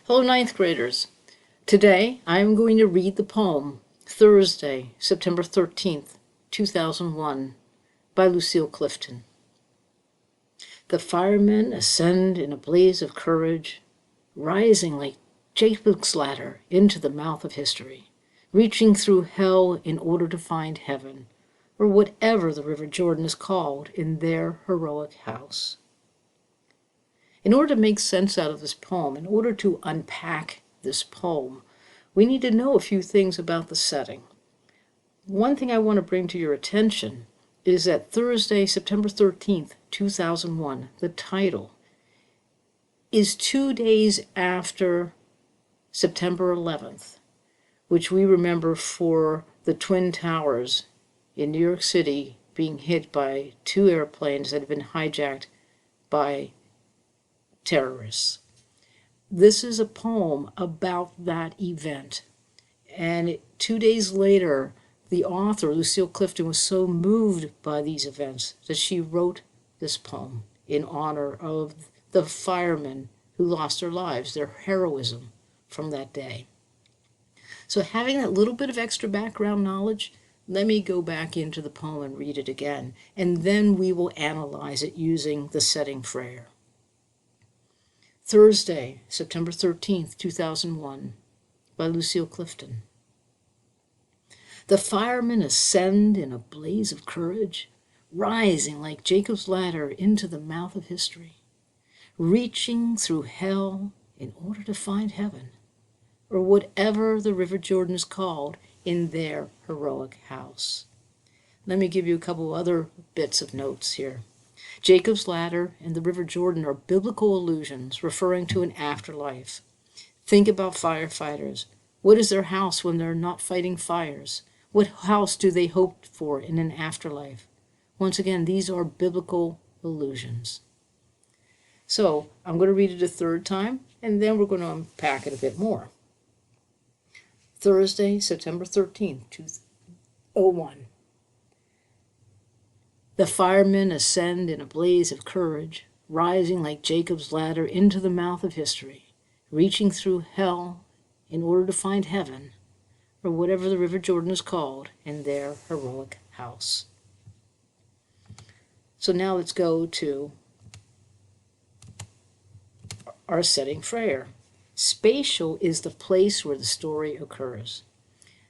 Hello, ninth graders. Today I am going to read the poem Thursday, September 13th, 2001 by Lucille Clifton. The firemen ascend in a blaze of courage, rising like Jacob's ladder into the mouth of history, reaching through hell in order to find heaven, or whatever the River Jordan is called in their heroic house. In order to make sense out of this poem, in order to unpack this poem, we need to know a few things about the setting. One thing I want to bring to your attention is that Thursday, September 13th, 2001, the title, is 2 days after September 11th, which we remember for the Twin Towers in New York City being hit by two airplanes that had been hijacked by terrorists. This is a poem about that event. And 2 days later, the author, Lucille Clifton, was so moved by these events that she wrote this poem in honor of the firemen who lost their lives, their heroism from that day. So having that little bit of extra background knowledge, let me go back into the poem and read it again, and then we will analyze it using the setting prayer. Thursday, September 13th, 2001, by Lucille Clifton. The firemen ascend in a blaze of courage, rising like Jacob's ladder into the mouth of history, reaching through hell in order to find heaven, or whatever the River Jordan is called in their heroic house. Let me give you a couple other bits of notes here. Jacob's ladder and the River Jordan are biblical allusions referring to an afterlife. Think about firefighters. What is their house when they're not fighting fires? What house do they hope for in an afterlife? Once again, these are biblical allusions. So I'm going to read it a third time, and then we're going to unpack it a bit more. Thursday, September 13th, 2001. The firemen ascend in a blaze of courage, rising like Jacob's ladder into the mouth of history, reaching through hell in order to find heaven, or whatever the River Jordan is called, in their heroic house. So now let's go to our setting prayer. Spatial is the place where the story occurs.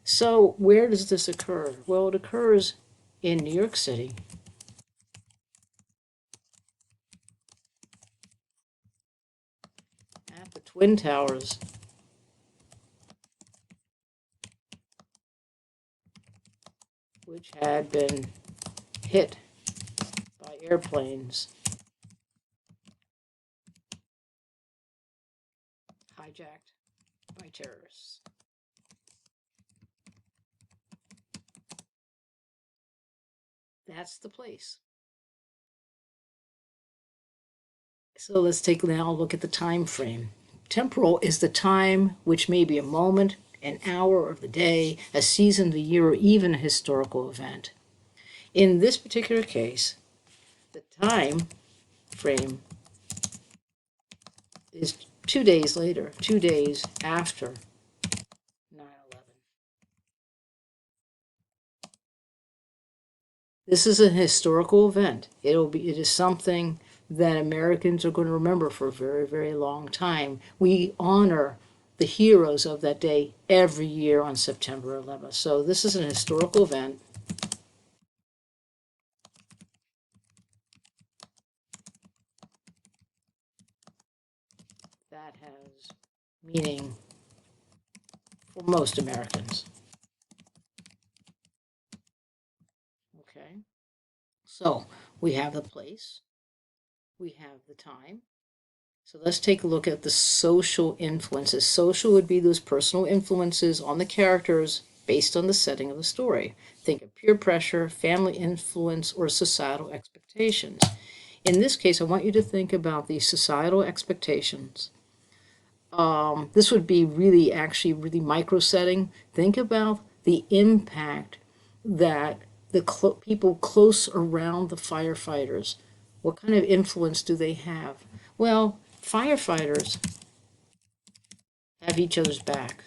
So where does this occur? Well, it occurs in New York City, at the Twin Towers, which had been hit by airplanes hijacked by terrorists. That's the place. So let's take now a look at the time frame. Temporal is the time which may be a moment, an hour of the day, a season of the year, or even a historical event. In this particular case, the time frame is 2 days later, 2 days after 9/11. This is a historical event. It is something that Americans are going to remember for a very, very long time. We honor the heroes of that day every year on September 11th. So this is an historical event. That has meaning for most Americans. Okay, so we have the place, we have the time. So let's take a look at the social influences. Social would be those personal influences on the characters based on the setting of the story. Think of peer pressure, family influence, or societal expectations. In this case, I want you to think about the societal expectations. This would be really micro setting. Think about the impact that the people close around the firefighters. What kind of influence do they have? Well, firefighters have each other's back.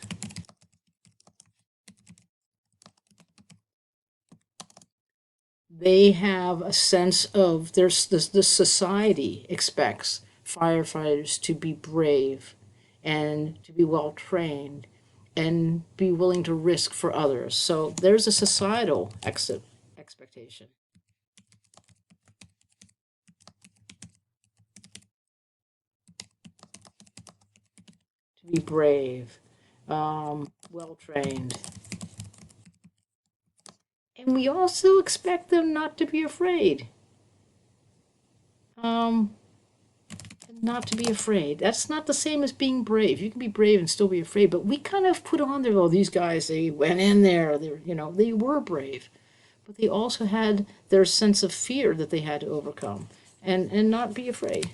They have a sense of there's the society expects firefighters to be brave and to be well trained and be willing to risk for others. So there's a societal expectation to be brave, well trained. And we also expect them not to be afraid. Um, not to be afraid. That's not the same as being brave. You can be brave and still be afraid, but we kind of put on there, oh, these guys, they went in there, they were brave. But they also had their sense of fear that they had to overcome and not be afraid.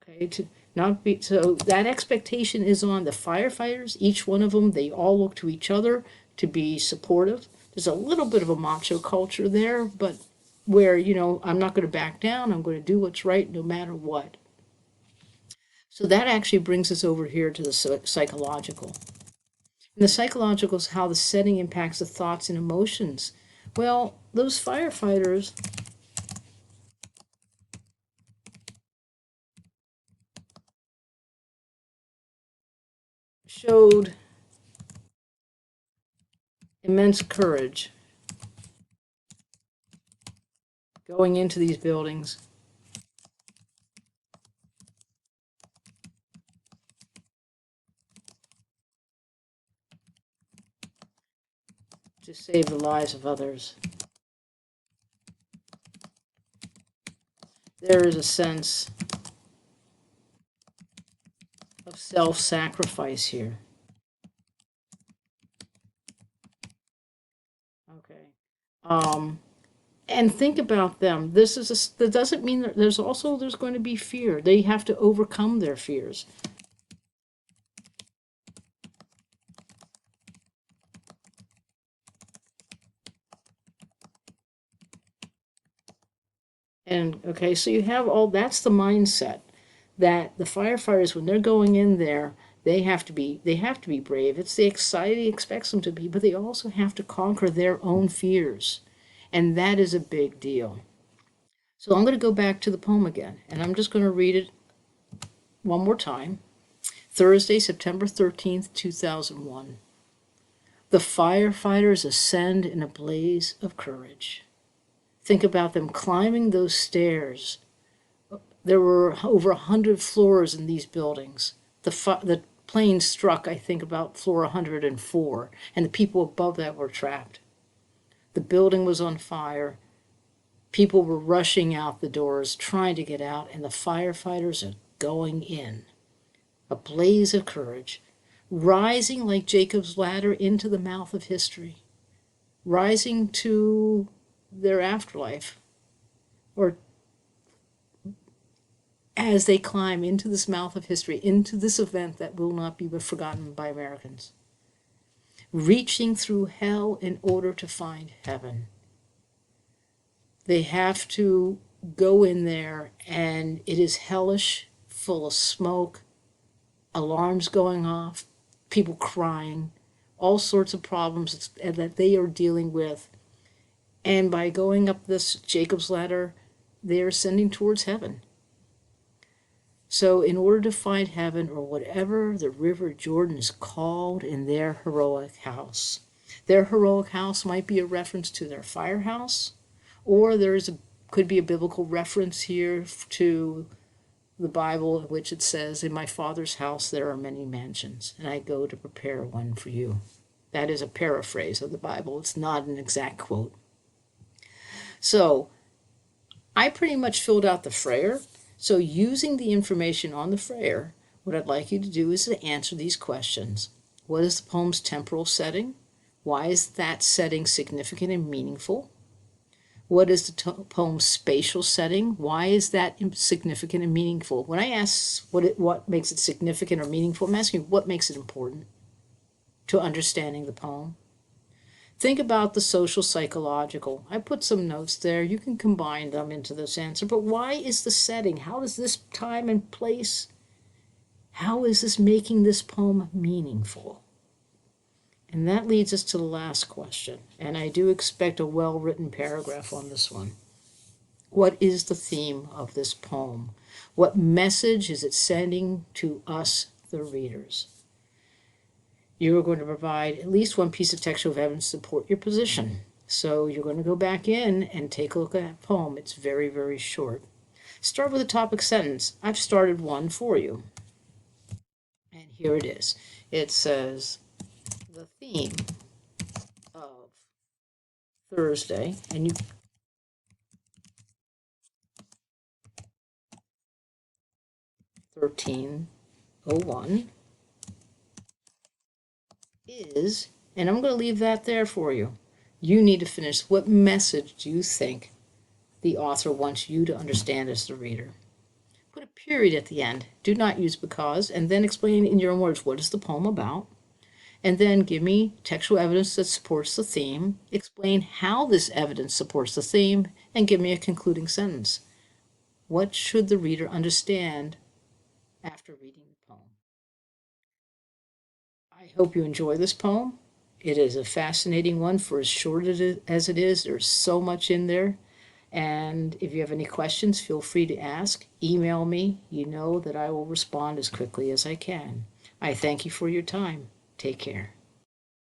Okay, to not be so that expectation is on the firefighters, each one of them, they all look to each other to be supportive. There's a little bit of a macho culture there, but where, I'm not going to back down, I'm going to do what's right no matter what. So that actually brings us over here to the psychological. And the psychological is how the setting impacts the thoughts and emotions. Well, those firefighters showed immense courage going into these buildings to save the lives of others. There is a sense of self-sacrifice here. Okay. And think about them. That doesn't mean that there's going to be fear. They have to overcome their fears. And okay, so you have that's the mindset that the firefighters, when they're going in there, they have to be brave. It's the society expects them to be, but they also have to conquer their own fears. And that is a big deal. So I'm going to go back to the poem again, and I'm just going to read it one more time. Thursday, September 13th, 2001. The firefighters ascend in a blaze of courage. Think about them climbing those stairs. There were over 100 floors in these buildings. The plane struck, I think, about floor 104, and the people above that were trapped. The building was on fire. People were rushing out the doors, trying to get out, and the firefighters are going in. A blaze of courage, rising like Jacob's ladder into the mouth of history, rising to their afterlife, or as they climb into this mouth of history, into this event that will not be forgotten by Americans, reaching through hell in order to find heaven. They have to go in there, and it is hellish, full of smoke, alarms going off, people crying, all sorts of problems that they are dealing with. And by going up this Jacob's ladder, they are ascending towards heaven. So in order to find heaven, or whatever the River Jordan is called in their heroic house, their heroic house might be a reference to their firehouse, or could be a biblical reference here to the Bible, in which it says, in my Father's house there are many mansions, and I go to prepare one for you. That is a paraphrase of the Bible. It's not an exact quote. So I pretty much filled out the Freyer. So using the information on the Freyer, what I'd like you to do is to answer these questions. What is the poem's temporal setting? Why is that setting significant and meaningful? What is the poem's spatial setting? Why is that significant and meaningful? When I ask what makes it significant or meaningful, I'm asking what makes it important to understanding the poem. Think about the social psychological. I put some notes there. You can combine them into this answer. But why is the setting? How does this time and place How is this making this poem meaningful? And that leads us to the last question, and I do expect a well-written paragraph on this one. What is the theme of this poem? What message is it sending to us, the readers? You are going to provide at least one piece of textual evidence to support your position. So you're going to go back in and take a look at that poem. It's very, very short. Start with a topic sentence. I've started one for you. And here it is. It says, the theme of Thursday, and you 1301 is, and I'm going to leave that there for you. You need to finish. What message do you think the author wants you to understand as the reader? Put a period at the end. Do not use because, and then explain in your own words what is the poem about. And then give me textual evidence that supports the theme. Explain how this evidence supports the theme, and give me a concluding sentence. What should the reader understand after reading the poem? I hope you enjoy this poem. It is a fascinating one for as short as it is. There's so much in there. And if you have any questions, feel free to ask. Email me. You know that I will respond as quickly as I can. I thank you for your time. Take care.